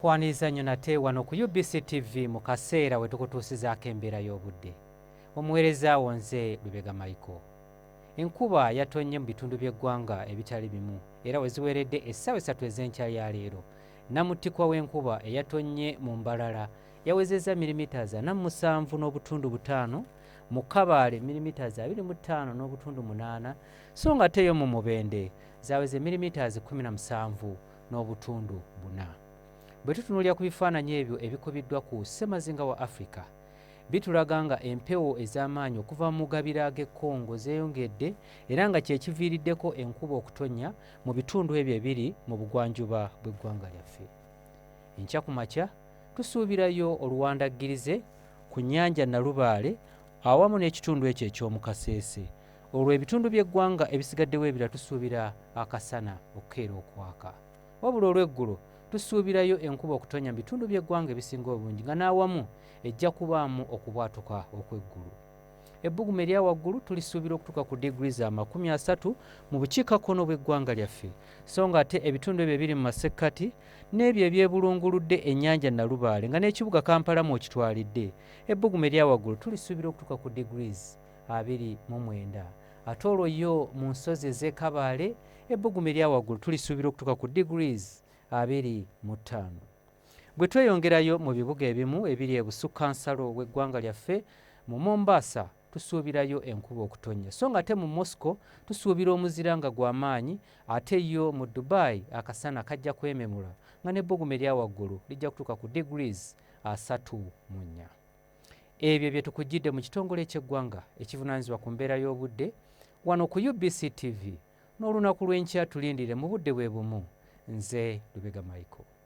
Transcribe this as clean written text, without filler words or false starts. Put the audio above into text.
Kwaniriza nnyo nate wano ku UBC TV mu kaseera we tukutuusizaako embeera y'obudde. Omuweereza wo nze Lubega Micheal. Enkuba yatonnye mu bitundu by'eggwanga ebitali bimu era we ziweeredde essaawa 3 ez'enkya ya leero. Namutikwa w'enkuba eyatonnye mu Mbalala yawezezza milimitazi 47.5, mu Kabaale milimitazi 25.8, so ng'ate yo mu Mubende zaweze milimitazi 17.4. Bwe tutunuulira ku bifaananyi ebyo ebikubiddwa ku ssemazinga wa Africa, bitulaga nga empewo ez'amaanyi okuva mu gabira g'ekkongo zeeyongedde era nga kye kiviiriddeko enkuba okutonnya mu bitundu ebyo ebiri mu bugwanjuba bw'eggwanga lyaffe. Enkya ku makya tusuubirayo oluwandaggirize ku nnyanja Nalubaale awamu n'ekitundu ekyo eky'omu Kaseese. Olwo ebitundu by'eggwanga ebisigaddewo ebira tusuubira akasana okukeera okwaka. Wabula olw'eggulo tusuubirayo enkuba okutonya mu bitundu by'eggwanga ebisinga obungi nga n'awamu ejja kubaamu okubwatuka okw'eggulu. Ebbugumu erya waggulu tulisuubira okutuuka ku degrees 30 mu bukiikakkono bw'eggwanga lyaffe, so ng'ate ebitundu ebyo ebiri mu masekkati n'ebyo ebyebulunguludde ennyanja Nalubaale nga n'ekibuga Kampala mw'okitwalidde, ebbugumu erya waggulu tulisuubira okutuuka ku degrees 29. Ate olwo yo mu nsozi ez'e Kabaale ebbugumu erya waggulu tulisuubira okutuuka ku degrees 25. Bwe tweyongerayo mu bibuga ebimu ebiri ebusukkansalo bw'eggwanga lyaffe, mu Mombasa tusuubirayo enkuba okutonnya, so ng'ate mu Moscow tusuubira omuzira nga gw'amaanyi, ate yo mu Dubai akasana kajja kwememula nga n'ebbugumu erya waggulu lijja kutuuka ku degrees 34. Ebyo bye tukujjidde mu kitongole ky'eggwanga ekivunaanyizibwa ku mbeera y'obudde wano ku UBC TV, n'olunaku lw'enkya tulindire mu budde bwe bumu. Nze Lubega Micheal.